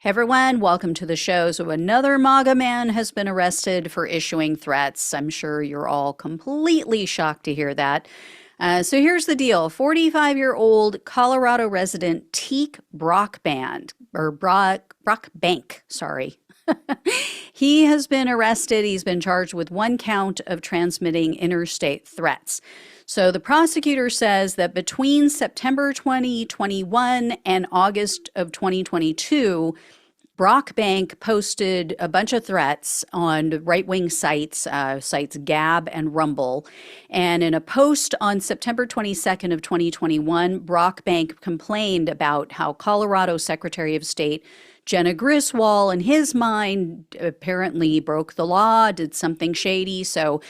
Hey everyone, welcome to the show. So, another Maga man has been arrested for issuing threats. I'm sure you're all completely shocked to hear that. So, here's the deal: 45-year-old Colorado resident Teak Brockbank, sorry. He has been arrested. He's been charged with one count of transmitting interstate threats. So the prosecutor says that between September 2021 and August of 2022, Brockbank posted a bunch of threats on right-wing sites Gab and Rumble. And in a post on September 22nd of 2021, Brockbank complained about how Colorado Secretary of State Jenna Griswold, in his mind, apparently broke the law, did something shady. So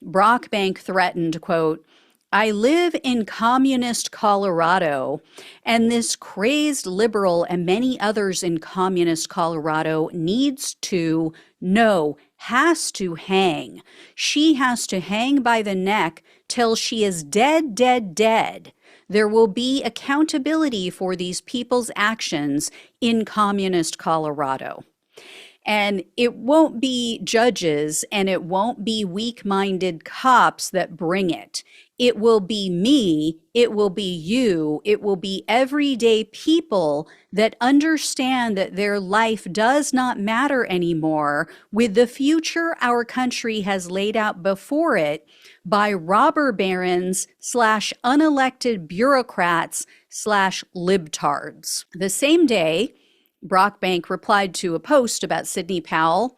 Brockbank threatened, quote, "I live in communist Colorado, and this crazed liberal and many others in communist Colorado needs to, no, has to hang. She has to hang by the neck till she is dead, dead, dead. There will be accountability for these people's actions in communist Colorado." And it won't be judges and it won't be weak-minded cops that bring it. It will be me, it will be you, it will be everyday people that understand that their life does not matter anymore with the future our country has laid out before it by robber barons slash unelected bureaucrats slash libtards. The same day, Brockbank replied to a post about Sidney Powell,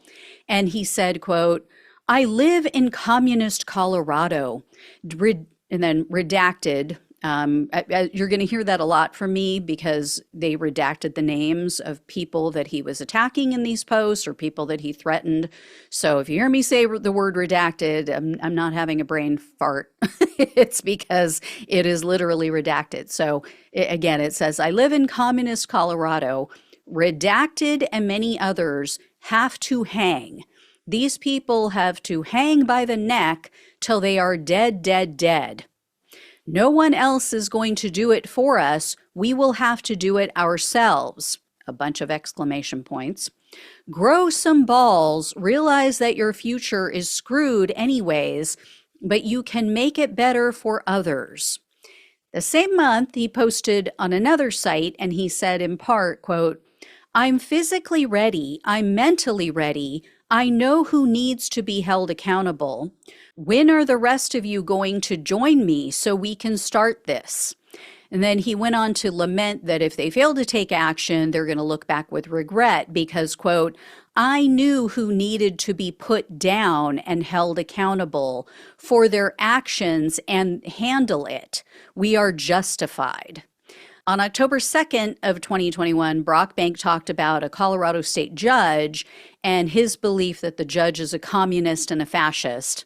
and he said, quote, "I live in communist Colorado," and then redacted. You're going to hear that a lot from me because they redacted the names of people that he was attacking in these posts or people that he threatened. So if you hear me say the word redacted, I'm not having a brain fart. It's because it is literally redacted. So again, it says, "I live in communist Colorado. Redacted and many others have to hang. These people have to hang by the neck till they are dead, dead, dead. No one else is going to do it for us. We will have to do it ourselves." A bunch of exclamation points. "Grow some balls. Realize that your future is screwed anyways, but you can make it better for others." The same month, he posted on another site and he said in part, quote, "I'm physically ready. I'm mentally ready. I know who needs to be held accountable. When are the rest of you going to join me so we can start this?" And then he went on to lament that if they fail to take action, they're going to look back with regret because, quote, "I knew who needed to be put down and held accountable for their actions and handle it. We are justified." On October 2nd of 2021, Brockbank talked about a Colorado state judge and his belief that the judge is a communist and a fascist.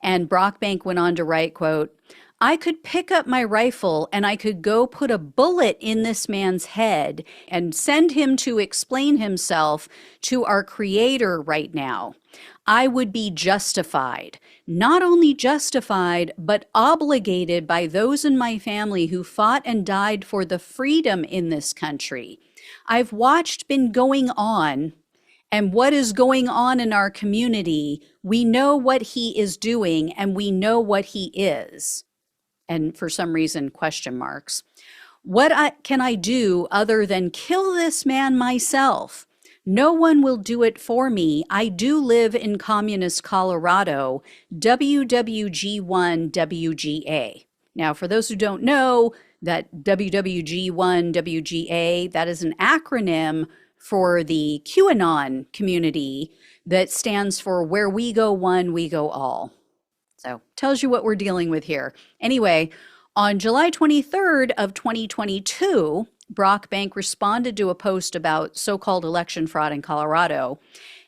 And Brockbank went on to write, quote, "I could pick up my rifle and I could go put a bullet in this man's head and send him to explain himself to our creator right now. I would be justified. Not only justified, but obligated by those in my family who fought and died for the freedom in this country. I've watched been going on, and what is going on in our community, we know what he is doing and we know what he is." And for some reason, question marks. Can I do other than kill this man myself? No one will do it for me. I do live in communist Colorado, WWG1WGA. Now, for those who don't know, that WWG1WGA, that is an acronym for the QAnon community that stands for Where We Go One, We Go All. So tells you what we're dealing with here. Anyway, on July 23rd of 2022, Brockbank responded to a post about so-called election fraud in Colorado.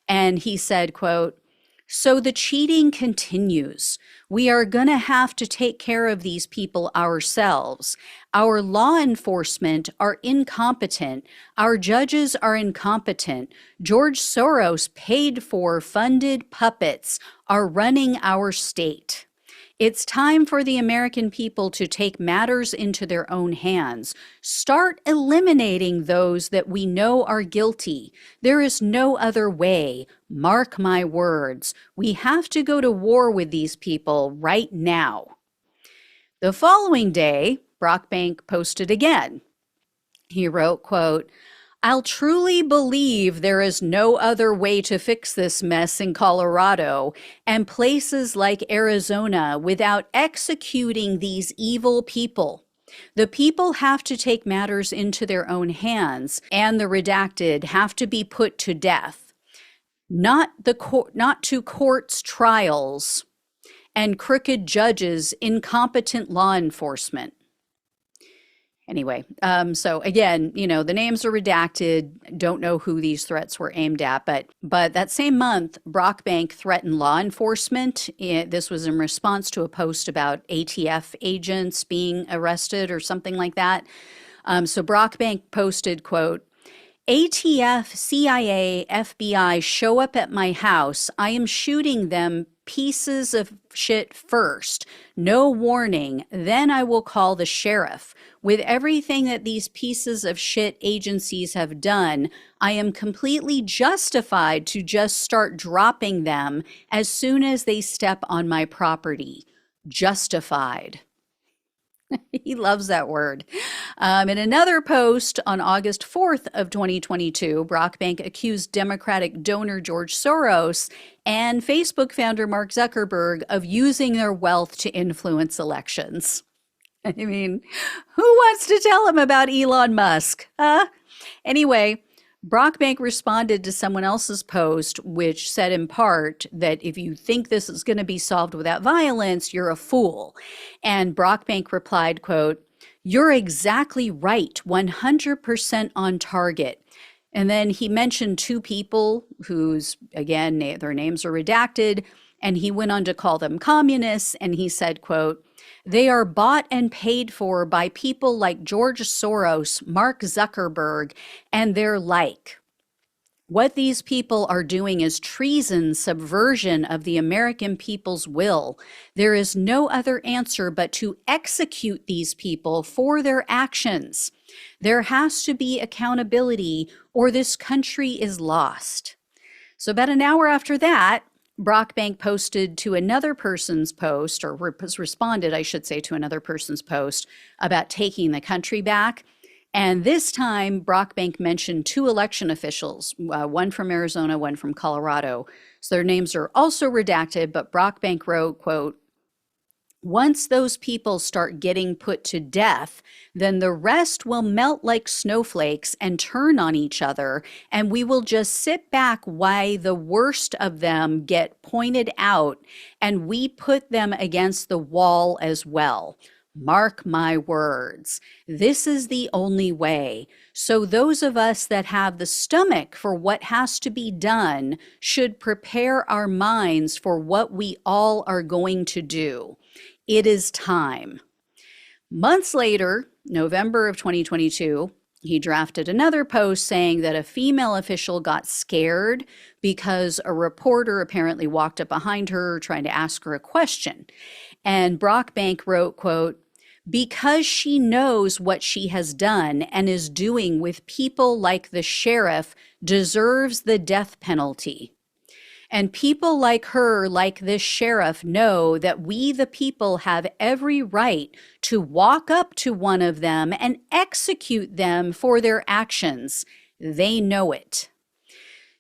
And he said, quote, "So the cheating continues. We are going to have to take care of these people ourselves. Our law enforcement are incompetent. Our judges are incompetent. George Soros paid for funded puppets are running our state. It's time for the American people to take matters into their own hands. Start eliminating those that we know are guilty. There is no other way. Mark my words. We have to go to war with these people right now. The following day, Brockbank posted again. He wrote, quote, I'll truly believe there is no other way to fix this mess in Colorado and places like Arizona without executing these evil people. The people have to take matters into their own hands, and the redacted have to be put to death. Not to courts, trials, and crooked judges, incompetent law enforcement. Anyway, so again, the names are redacted. Don't know who these threats were aimed at, but that same month, Brockbank threatened law enforcement. This was in response to a post about ATF agents being arrested or something like that. So Brockbank posted, quote, ATF, CIA, FBI show up at my house. I am shooting them pieces of shit first. No warning. Then I will call the sheriff. With everything that these pieces of shit agencies have done, I am completely justified to just start dropping them as soon as they step on my property. Justified. He loves that word. In another post on August 4th of 2022, Brockbank accused Democratic donor George Soros and Facebook founder Mark Zuckerberg of using their wealth to influence elections. I mean, who wants to tell him about Elon Musk? Anyway, Brockbank responded to someone else's post, which said in part that if you think this is going to be solved without violence, you're a fool. And Brockbank replied, quote, you're exactly right, 100% on target. And then he mentioned two people whose, again, their names are redacted, and he went on to call them communists, and he said, quote, they are bought and paid for by people like George Soros, Mark Zuckerberg, and their like. What these people are doing is treason, subversion of the American people's will. There is no other answer but to execute these people for their actions. There has to be accountability, or this country is lost. So about an hour after that, Brockbank posted to another person's post, or responded, I should say, to another person's post about taking the country back. And this time, Brockbank mentioned two election officials, one from Arizona, one from Colorado. So their names are also redacted, but Brockbank wrote, quote, once those people start getting put to death, then the rest will melt like snowflakes and turn on each other, and we will just sit back while the worst of them get pointed out, and we put them against the wall as well. Mark my words. This is the only way. So those of us that have the stomach for what has to be done should prepare our minds for what we all are going to do. It is time. Months later, November of 2022, he drafted another post saying that a female official got scared because a reporter apparently walked up behind her trying to ask her a question. And Brockbank wrote, quote, because she knows what she has done and is doing with people like the sheriff deserves the death penalty. And people like her, like this sheriff, know that we, the people, have every right to walk up to one of them and execute them for their actions. They know it.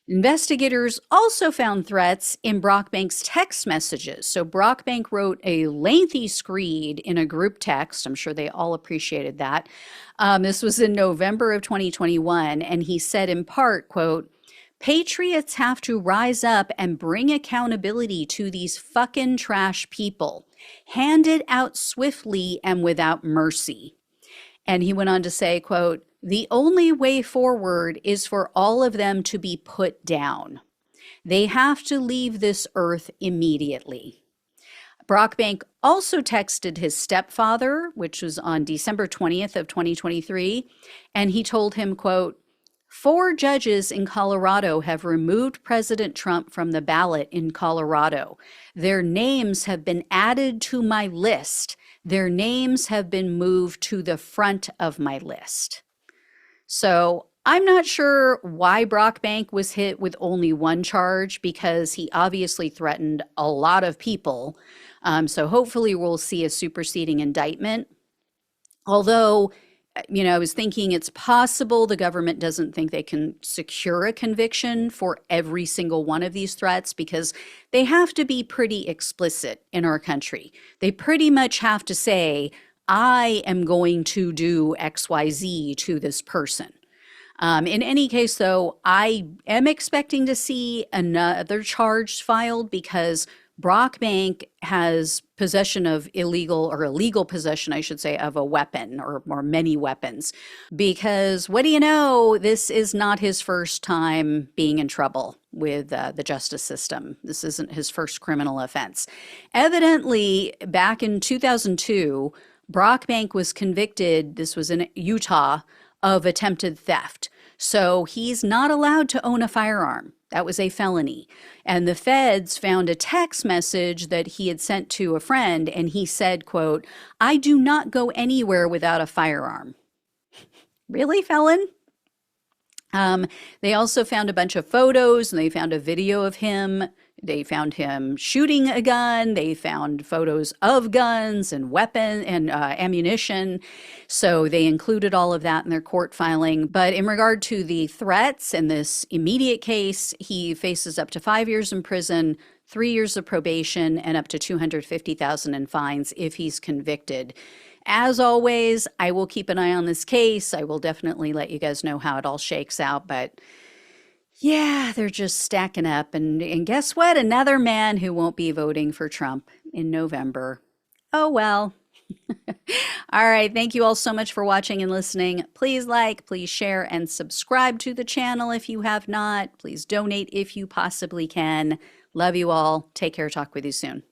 Investigators also found threats in Brockbank's text messages. So Brockbank wrote a lengthy screed in a group text. I'm sure they all appreciated that. This was in November of 2021. And he said in part, quote, patriots have to rise up and bring accountability to these fucking trash people. Hand it out swiftly and without mercy. And he went on to say, quote, the only way forward is for all of them to be put down. They have to leave this earth immediately. Brockbank also texted his stepfather, which was on December 20th of 2023, and he told him, quote, 4 judges in Colorado have removed President Trump from the ballot in Colorado. Their names have been added to my list. Their names have been moved to the front of my list. So I'm not sure why Brockbank was hit with only one charge, because he obviously threatened a lot of people. So hopefully we'll see a superseding indictment. Although, I was thinking it's possible the government doesn't think they can secure a conviction for every single one of these threats, because they have to be pretty explicit in our country. They pretty much have to say, I am going to do XYZ to this person. In any case, though, I am expecting to see another charge filed, because Brockbank has possession of illegal possession, I should say, of a weapon, or many weapons. Because what do you know? This is not his first time being in trouble with the justice system. This isn't his first criminal offense. Evidently, back in 2002, Brockbank was convicted, this was in Utah, of attempted theft. So he's not allowed to own a firearm. That was a felony. And the feds found a text message that he had sent to a friend, and he said, quote, "I do not go anywhere without a firearm." Really, felon? They also found a bunch of photos, and they found a video of him. They found him shooting a gun. They found photos of guns and weapon and ammunition. So they included all of that in their court filing. But in regard to the threats in this immediate case, he faces up to 5 years in prison, 3 years of probation, and up to $250,000 in fines if he's convicted. As always, I will keep an eye on this case. I will definitely let you guys know how it all shakes out. But yeah, they're just stacking up. And guess what? Another man who won't be voting for Trump in November. Oh, well. All right. Thank you all so much for watching and listening. Please like, please share, and subscribe to the channel if you have not. Please donate if you possibly can. Love you all. Take care. Talk with you soon.